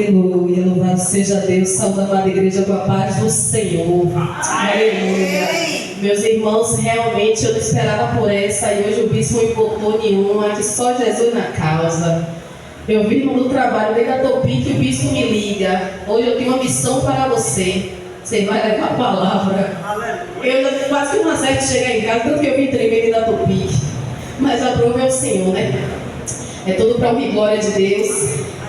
Aleluia, louvado seja Deus, saúde a amada igreja com a paz do Senhor. Aleluia. Meus irmãos, realmente eu não esperava por essa e hoje o bispo não botou nenhuma, que só Jesus na causa. Eu vivo no trabalho desde a Topi que o bispo me liga. Hoje eu tenho uma missão para você. Você vai levar a palavra. Eu ainda quase que não acerto chegar em casa, tanto que eu vim tremendo da Topi. Mas a prova é o Senhor, né? É tudo para honra e glória de Deus.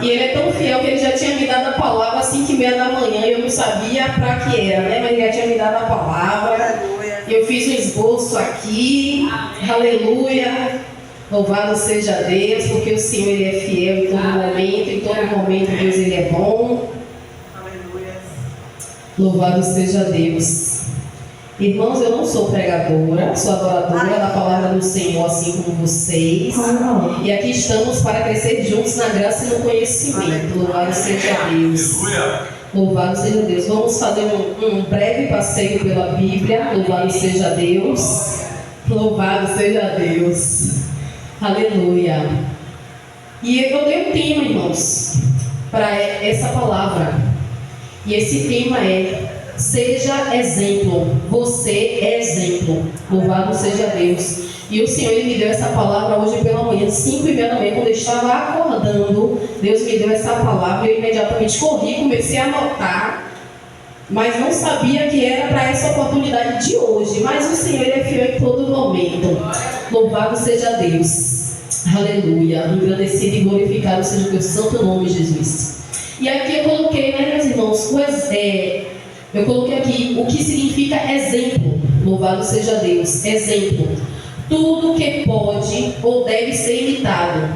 E Ele é tão fiel que Ele já tinha me dado a palavra às 5h30 da manhã e eu não sabia para que era, né? Mas Ele já tinha me dado a palavra. Eu fiz um esboço aqui. Aleluia. Louvado seja Deus, porque o Senhor Ele é fiel em todo momento Deus Ele é bom. Aleluia. Louvado seja Deus. Irmãos, eu não sou pregadora, sou adoradora da palavra do Senhor, assim como vocês. E aqui estamos para crescer juntos na graça e no conhecimento. Louvado seja Deus. Louvado seja Deus. Vamos fazer um breve passeio pela Bíblia. Louvado seja Deus. Louvado seja Deus. Aleluia. E eu dei um tema, irmãos, para essa palavra. E esse tema é: seja exemplo. Você é exemplo. Louvado seja Deus. E o Senhor Ele me deu essa palavra hoje pela manhã, 5h30 da manhã, quando eu estava acordando. Deus me deu essa palavra e eu imediatamente corri, comecei a anotar, mas não sabia que era para essa oportunidade de hoje. Mas o Senhor Ele é fiel em todo momento. Louvado seja Deus. Aleluia. Engrandecido e glorificado seja o teu santo nome, Jesus. E aqui eu coloquei, né, meus irmãos, eu coloquei aqui o que significa exemplo. Louvado seja Deus. Exemplo. Tudo que pode ou deve ser imitado.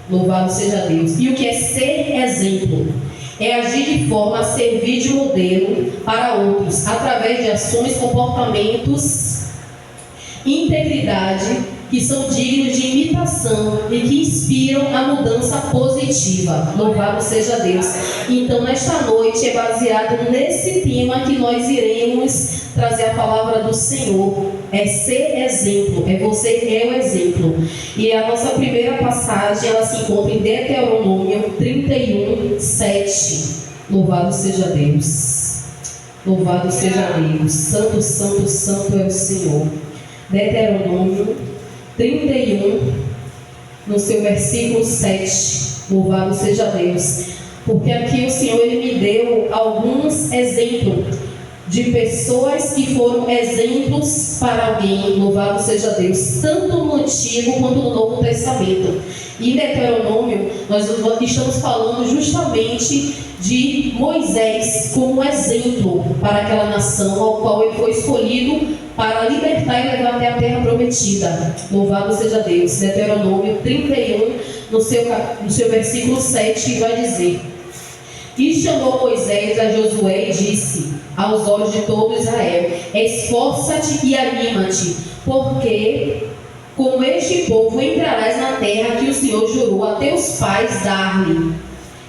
Louvado seja Deus. E o que é ser exemplo? É agir de forma a servir de modelo para outros, através de ações, comportamentos, integridade, que são dignos de imitação e que inspiram a mudança positiva. Louvado seja Deus. Então, nesta noite é baseado nesse tema que nós iremos trazer a palavra do Senhor. É ser exemplo, é você é o exemplo. E a nossa primeira passagem, ela se encontra em Deuteronômio 31:7. Louvado seja Deus. Louvado seja Deus. Santo, santo, santo é o Senhor. Deuteronômio 31, no seu versículo 7. Louvado seja Deus. Porque aqui o Senhor Ele me deu alguns exemplos de pessoas que foram exemplos para alguém. Louvado seja Deus, tanto no Antigo quanto no Novo Testamento. E em Deuteronômio nós estamos falando justamente de Moisés como exemplo para aquela nação ao qual ele foi escolhido para libertar e levar até a terra prometida. Louvado seja Deus. Deuteronômio 31, no seu versículo 7, vai dizer: E chamou Moisés a Josué e disse aos olhos de todo Israel: Esforça-te e anima-te, porque com este povo entrarás na terra que o Senhor jurou a teus pais dar-lhe,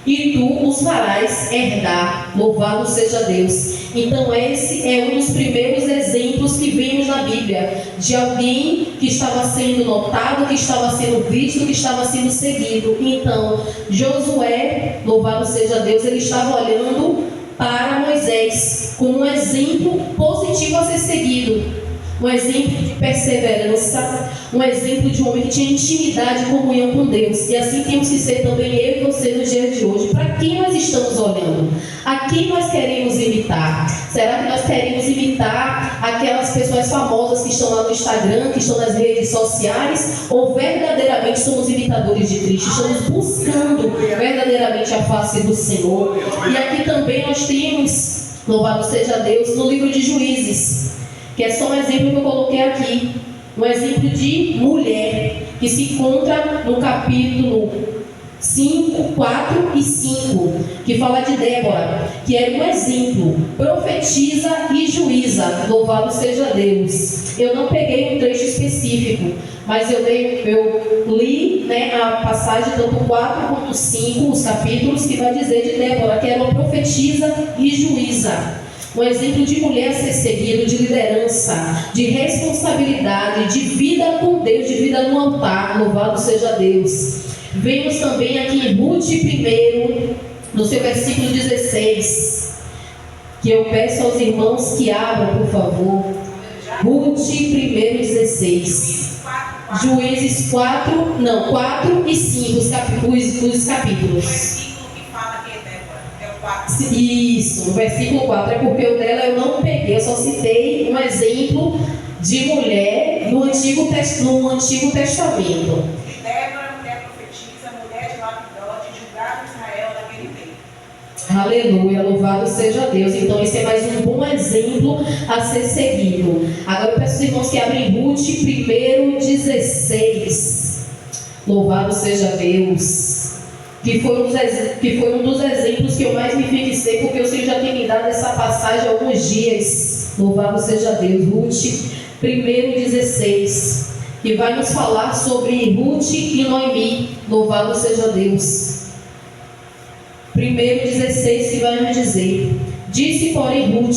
e tu os farás herdar. Louvado seja Deus. Então esse é um dos primeiros exemplos que vimos na Bíblia, de alguém que estava sendo notado, que estava sendo visto, que estava sendo seguido. Então Josué, louvado seja Deus, ele estava olhando para Moisés como um exemplo positivo a ser seguido. Um exemplo de perseverança, um exemplo de um homem que tinha intimidade e comunhão com Deus. E assim temos que ser também eu e você no dia de hoje. Para quem nós estamos olhando? A quem nós queremos imitar? Será que nós queremos imitar aquelas pessoas famosas que estão lá no Instagram, que estão nas redes sociais? Ou verdadeiramente somos imitadores de Cristo? Estamos buscando verdadeiramente a face do Senhor. E aqui também nós temos, louvado seja Deus, no livro de Juízes, que é só um exemplo que eu coloquei aqui, um exemplo de mulher, que se encontra no capítulo 5, 4 e 5, que fala de Débora, que era um exemplo, profetisa e juíza. Louvado seja Deus. Eu não peguei um trecho específico, mas eu li, né, a passagem tanto 4 quanto 5, os capítulos, que vai dizer de Débora, que era uma profetisa e juíza. Um exemplo de mulher a ser seguido, de liderança, de responsabilidade, de vida com Deus, de vida no altar. Louvado seja Deus. Vemos também aqui em Ruth 1, no seu versículo 16, que eu peço aos irmãos que abram, por favor. Ruth 1:16. Juízes 4 e 5, os capítulos. Isso, no versículo 4, é porque o dela eu não peguei, eu só citei um exemplo de mulher no Antigo Testamento. Débora, mulher profetisa, mulher de Lapidote, julgava Israel naquele tempo. Aleluia, louvado seja Deus. Então esse é mais um bom exemplo a ser seguido. Agora eu peço aos irmãos que abrem Ruth 1:16. Louvado seja Deus. Que foi um dos exemplos que eu mais me fixei, porque o Senhor já tem me dado essa passagem há alguns dias. Louvado seja Deus. Ruth 1:16, que vai nos falar sobre Ruth e Noemi. Louvado seja Deus. 1:16, que vai nos dizer: disse, porém, Ruth: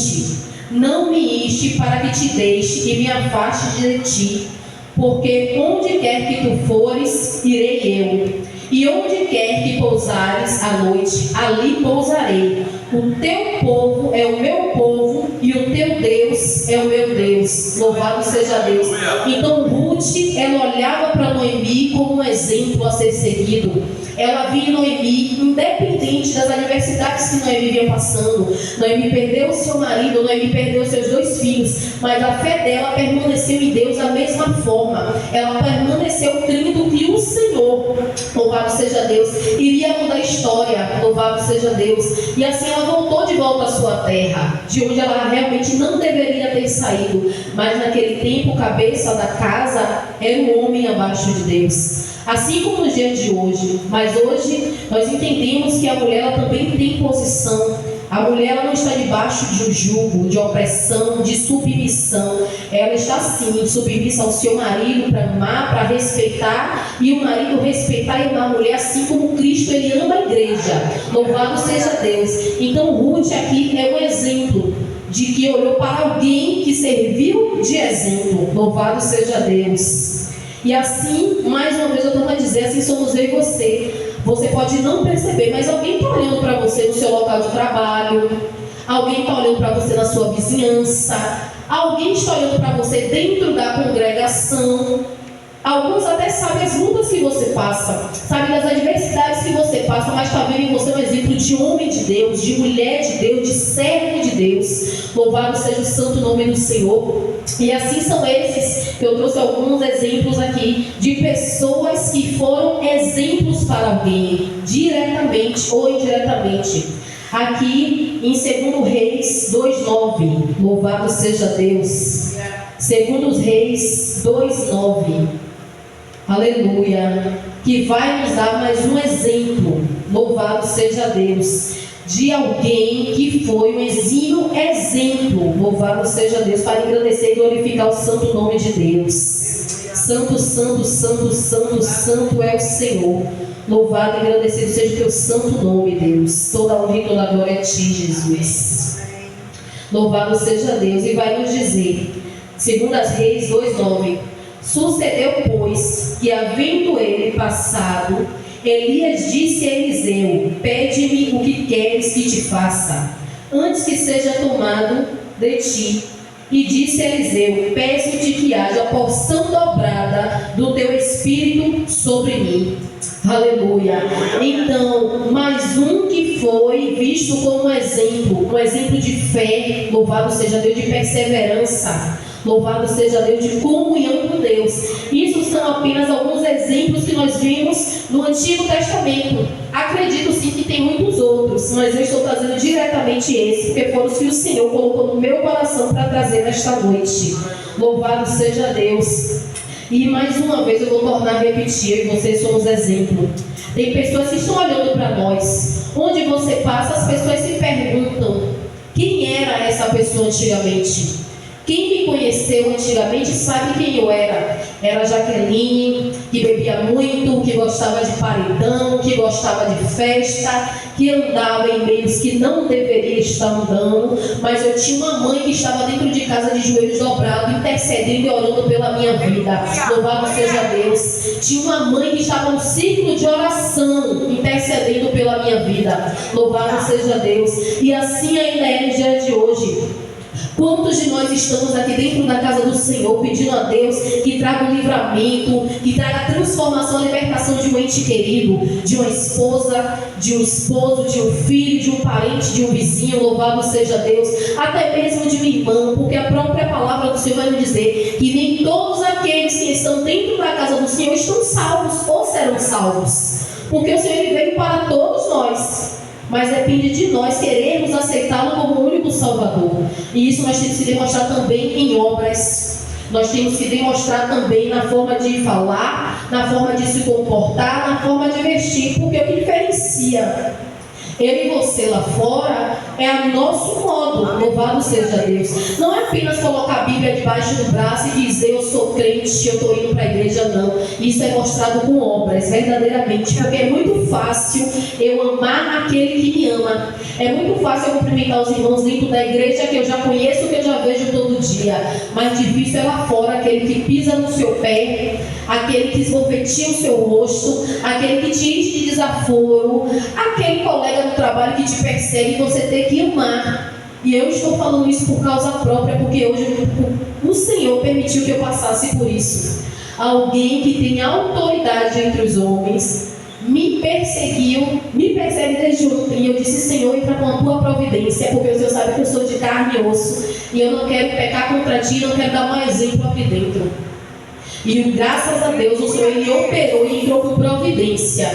não me iste para que te deixe e me afaste de ti, porque onde quer que tu fores, irei eu. E onde quer que pousares à noite, ali pousarei. O teu povo é o meu povo e o teu Deus é o meu Deus. Louvado seja Deus. Então Ruth, ela olhava para Noemi como um exemplo a ser seguido. Ela via Noemi, independente das adversidades que Noemi vinha passando. Noemi perdeu o seu marido, Noemi perdeu seus 2 filhos, mas a fé dela permaneceu em Deus da mesma forma. Ela permaneceu crendo que o Senhor, louvado seja Deus, iria mudar a história. Louvado seja Deus. E assim ela voltou de volta à sua terra, de onde ela realmente não deveria ter saído. Mas naquele tempo, cabeça da casa era um homem abaixo de Deus. Assim como nos dias de hoje. Mas hoje nós entendemos que a mulher ela também tem posição. A mulher ela não está debaixo de um jugo, de opressão, de submissão. Ela está sim submissa ao seu marido para amar, para respeitar, e o marido respeitar e amar a mulher assim como Cristo ele ama a igreja. Louvado seja Deus. Então Ruth aqui é um exemplo de que olhou para alguém que serviu de exemplo. Louvado seja Deus. E assim, mais uma vez eu estou a dizer, assim somos eu e você. Você pode não perceber, mas alguém está olhando para você no seu local de trabalho, alguém está olhando para você na sua vizinhança, alguém está olhando para você dentro da congregação. Alguns até sabem as lutas que você passa, sabem das adversidades que você passa, mas está vendo em você um exemplo de homem de Deus, de mulher de Deus, de servo de Deus. Louvado seja o santo nome do Senhor. E assim são esses que eu trouxe alguns exemplos aqui de pessoas que foram exemplos para alguém, diretamente ou indiretamente. Aqui em 2 Reis 2:9, louvado seja Deus. 2 Reis 2:9. Aleluia, que vai nos dar mais um exemplo, louvado seja Deus, de alguém que foi um exímio exemplo, louvado seja Deus, para engrandecer e glorificar o santo nome de Deus. Santo, santo, santo, santo, santo é o Senhor. Louvado e agradecido seja o teu santo nome, Deus. Toda honra e toda glória a ti, Jesus. Louvado seja Deus. E vai nos dizer, 2 Reis 2:9: sucedeu, pois, que havendo ele passado, Elias disse a Eliseu: pede-me o que queres que te faça, antes que seja tomado de ti. E disse a Eliseu: peço-te que haja porção dobrada do teu espírito sobre mim. Aleluia. Então, mais um que foi visto como um exemplo de fé, louvado seja Deus, de perseverança, louvado seja Deus, de comunhão com Deus. Isso são apenas alguns exemplos que nós vimos no Antigo Testamento. Acredito sim que tem muitos outros, mas eu estou trazendo diretamente esse, porque foram os que o Senhor colocou no meu coração para trazer nesta noite. Louvado seja Deus. E mais uma vez eu vou tornar a repetir, eu e vocês somos exemplo. Tem pessoas que estão olhando para nós. Onde você passa, as pessoas se perguntam: quem era essa pessoa antigamente? Quem me conheceu antigamente sabe quem eu era. Era a Jaqueline, que bebia muito, que gostava de paredão, que gostava de festa, que andava em meios que não deveria estar andando, mas eu tinha uma mãe que estava dentro de casa de joelhos dobrados, intercedendo e orando pela minha vida. Louvado seja Deus. Tinha uma mãe que estava no círculo de oração, intercedendo pela minha vida. Louvado seja Deus. E assim ainda é no dia de hoje. Quantos de nós estamos aqui dentro da casa do Senhor pedindo a Deus que traga um livramento, que traga a transformação, a libertação de um ente querido, de uma esposa, de um esposo, de um filho, de um parente, de um vizinho, louvado seja Deus, até mesmo de um irmão, porque a própria palavra do Senhor vai nos dizer que nem todos aqueles que estão dentro da casa do Senhor estão salvos ou serão salvos, porque o Senhor ele veio para todos nós. Mas depende de nós queremos aceitá-lo como o único Salvador. E isso nós temos que demonstrar também em obras. Nós temos que demonstrar também na forma de falar, na forma de se comportar, na forma de vestir. Porque o que diferencia eu e você lá fora é o nosso modo. Louvado seja Deus. Não é apenas colocar a Bíblia debaixo do braço e dizer eu sou crente, eu estou indo para a igreja, não. Isso é mostrado com obras, verdadeiramente. Porque é muito fácil eu amar aquele que me ama. É muito fácil eu cumprimentar os irmãos dentro da igreja que eu já conheço, que eu já vejo todo dia. Mas difícil é lá fora aquele que pisa no seu pé, aquele que esbofeteia o seu rosto, aquele que te enche de desaforo, aquele colega no trabalho que te persegue e você tem que amar. E eu estou falando isso por causa própria, porque hoje o Senhor permitiu que eu passasse por isso. Alguém que tem autoridade entre os homens me persegue desde ontem. E eu disse: Senhor, entra com a tua providência, porque o Senhor sabe que eu sou de carne e osso, e eu não quero pecar contra ti, não quero dar um exemplo aqui dentro. E graças a Deus o Senhor ele operou e entrou com providência.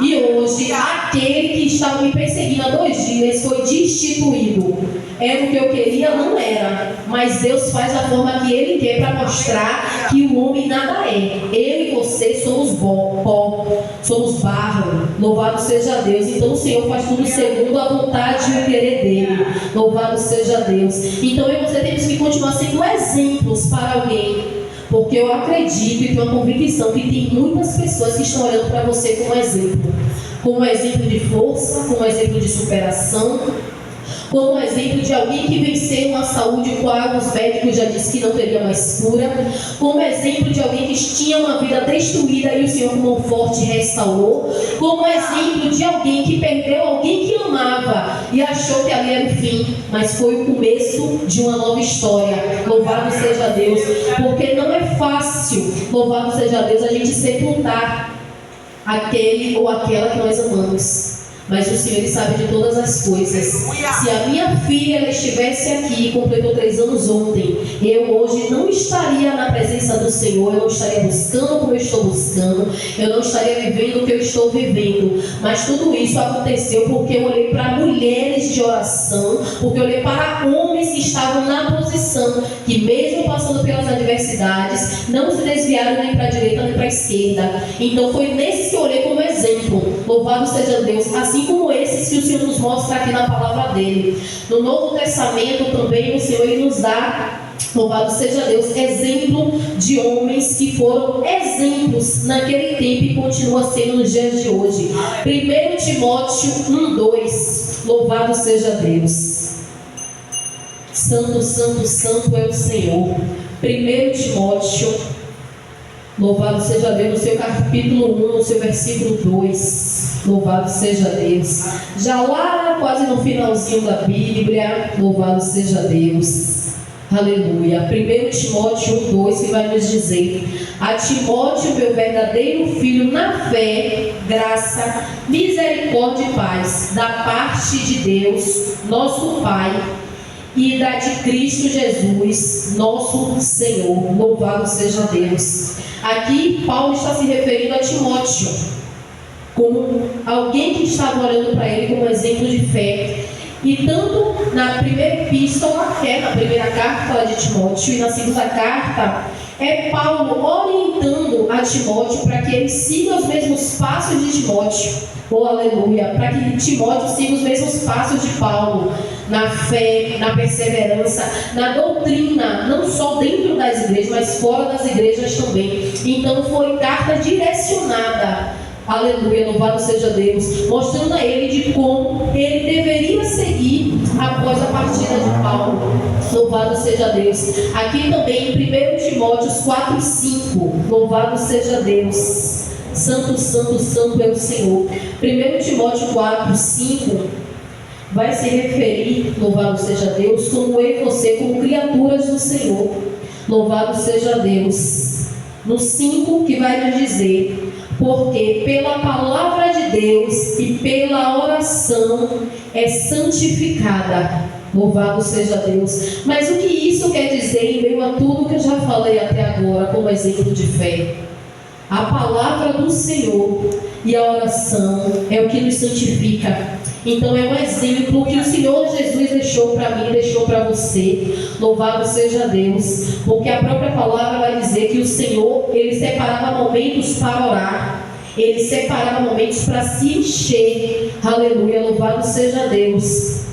E hoje aquele que estava me perseguindo há 2 dias foi destituído. Era o que eu queria, não era. Mas Deus faz da forma que Ele quer para mostrar que o homem nada é. Eu e você somos pó, somos barro. Louvado seja Deus. Então o Senhor faz tudo segundo a vontade e o querer dEle. Louvado seja Deus. Então eu e você temos que continuar sendo exemplos para alguém. Porque eu acredito e tenho uma convicção que tem muitas pessoas que estão olhando para você como exemplo de força, como exemplo de superação, como exemplo de alguém que venceu uma saúde qual os médicos já disseram que não teria mais cura, como exemplo de alguém que tinha uma vida destruída e o Senhor com mão forte restaurou, como exemplo de alguém que perdeu alguém que amava e achou que ali era o fim, mas foi o começo de uma nova história. Louvado seja Deus, porque não é fácil, louvado seja Deus, a gente sepultar aquele ou aquela que nós amamos. Mas o Senhor ele sabe de todas as coisas. Se a minha filha ela estivesse aqui, completou 3 anos ontem, eu hoje não estaria na presença do Senhor, eu não estaria buscando como eu estou buscando, eu não estaria vivendo o que eu estou vivendo. Mas tudo isso aconteceu porque eu olhei para mulheres de oração, porque eu olhei para homens que estavam na posição, que mesmo passando pelas adversidades, não se desviaram nem para a direita nem para a esquerda. Então foi nesses que eu olhei como exemplo. Louvado seja Deus. Assim como esses que o Senhor nos mostra aqui na palavra dele. No Novo Testamento também o Senhor ele nos dá, louvado seja Deus, exemplo de homens que foram exemplos naquele tempo e continua sendo nos dias de hoje. 1 Timóteo 1:2. Louvado seja Deus. Santo, santo, santo é o Senhor. 1 Timóteo, louvado seja Deus, no seu capítulo 1, no seu versículo 2. Louvado seja Deus. Já lá quase no finalzinho da Bíblia, louvado seja Deus. Aleluia. 1 Timóteo 1:2 que vai nos dizer: a Timóteo, meu verdadeiro filho na fé, graça, misericórdia e paz, da parte de Deus, nosso Pai, e da de Cristo Jesus, nosso Senhor. Louvado seja Deus. Aqui Paulo está se referindo a Timóteo como alguém que estava olhando para ele como exemplo de fé. E tanto na primeira epístola, que é na primeira carta de Timóteo, e na segunda carta, é Paulo orientando a Timóteo para que ele siga os mesmos passos de Timóteo. Oh, aleluia! Para que Timóteo siga os mesmos passos de Paulo. na fé, na perseverança, na doutrina, não só dentro das igrejas, mas fora das igrejas também. Então foi carta direcionada, aleluia, louvado seja Deus, mostrando a ele de como ele deveria seguir após a partida de Paulo. Louvado seja Deus. Aqui também em 1 Timóteo 4:5, louvado seja Deus. Santo, santo, santo é o Senhor. 1 Timóteo 4:5 vai se referir, louvado seja Deus, como eu e você, como criaturas do Senhor. Louvado seja Deus. No 5 que vai nos dizer: porque pela palavra de Deus e pela oração é santificada. Louvado seja Deus. Mas o que isso quer dizer em meio a tudo que eu já falei até agora como exemplo de fé? A palavra do Senhor e a oração é o que nos santifica. Então é um exemplo que o Senhor Jesus deixou para mim, deixou para você. Louvado seja Deus, porque a própria palavra vai dizer que o Senhor, Ele separava momentos para orar, Ele separava momentos para se encher. Aleluia, louvado seja Deus.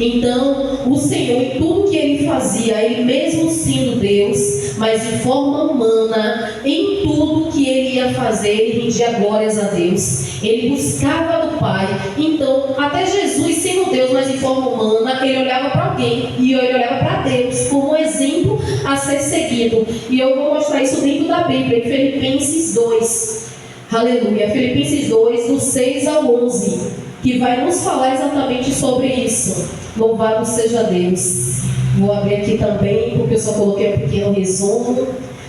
Então, o Senhor, em tudo que Ele fazia, Ele mesmo sendo Deus, mas em forma humana, em tudo que Ele ia fazer, Ele rendia glórias a Deus. Ele buscava do Pai. Então, até Jesus, sendo Deus, mas em forma humana, Ele olhava para alguém e Ele olhava para Deus como um exemplo a ser seguido. E eu vou mostrar isso dentro da Bíblia, em Filipenses 2. Aleluia. Filipenses 2, do 6 ao 11, que vai nos falar exatamente sobre isso. Louvado seja Deus. Vou abrir aqui também, porque eu só coloquei um pequeno resumo.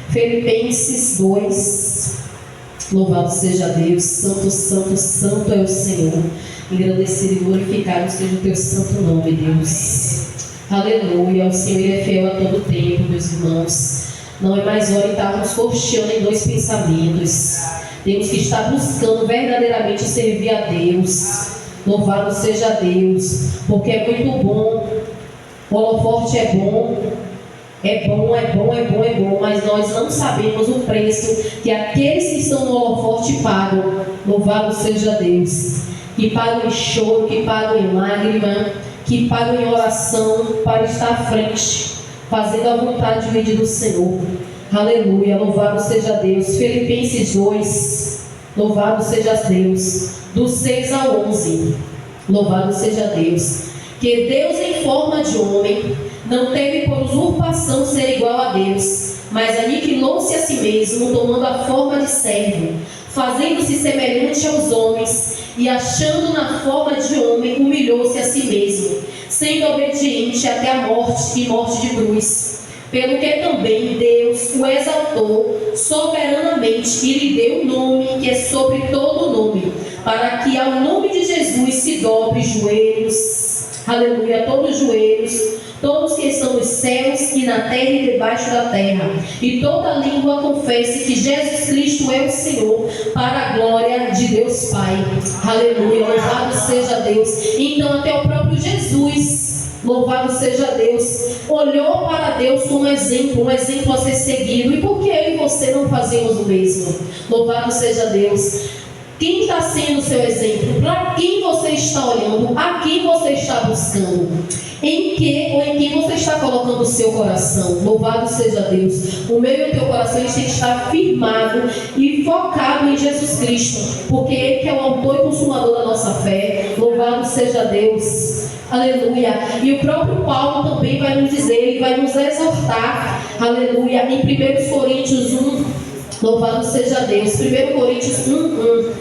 Filipenses 2. Louvado seja Deus. Santo, santo, santo é o Senhor. Engrandecido e glorificado seja o teu santo nome, Deus. Aleluia. O Senhor é fiel a todo tempo, meus irmãos. Não é mais hora de estarmos cocheando em dois pensamentos. Temos que estar buscando verdadeiramente servir a Deus. Louvado seja Deus, porque é muito bom. O holofote é bom, é bom, é bom, é bom, é bom, mas nós não sabemos o preço que aqueles que estão no holofote pagam. Louvado seja Deus, que pagam em choro, que pagam em lágrima, que pagam em oração para estar à frente, fazendo a vontade do Senhor. Aleluia, louvado seja Deus. Filipenses 2, louvado seja Deus, do 6 ao 11, louvado seja Deus. Que Deus em forma de homem não teve por usurpação ser igual a Deus, mas aniquilou-se a si mesmo, tomando a forma de servo, fazendo-se semelhante aos homens, e achando na forma de homem, humilhou-se a si mesmo, sendo obediente até a morte e morte de cruz. Pelo que também Deus o exaltou soberanamente e lhe deu um nome que é sobre todo nome, para que ao nome de Jesus se dobre joelhos, aleluia, todos os joelhos, todos que estão nos céus e na terra e debaixo da terra, e toda língua confesse que Jesus Cristo é o Senhor, para a glória de Deus Pai. Aleluia, louvado seja Deus. Então até o próprio Jesus, louvado seja Deus, olhou para Deus como um exemplo a ser seguido. E por que eu e você não fazemos o mesmo? Louvado seja Deus. Quem está sendo o seu exemplo? Para quem você está olhando? A quem você está buscando? Em que ou em quem você está colocando o seu coração? Louvado seja Deus. O meu e o teu coração tem que estar firmado e focado em Jesus Cristo, porque Ele que é o autor e consumador da nossa fé. Louvado seja Deus. Aleluia. E o próprio Paulo também vai nos dizer, ele vai nos exortar, aleluia, em 1 Coríntios 1, louvado seja Deus, 1 Coríntios 1:1.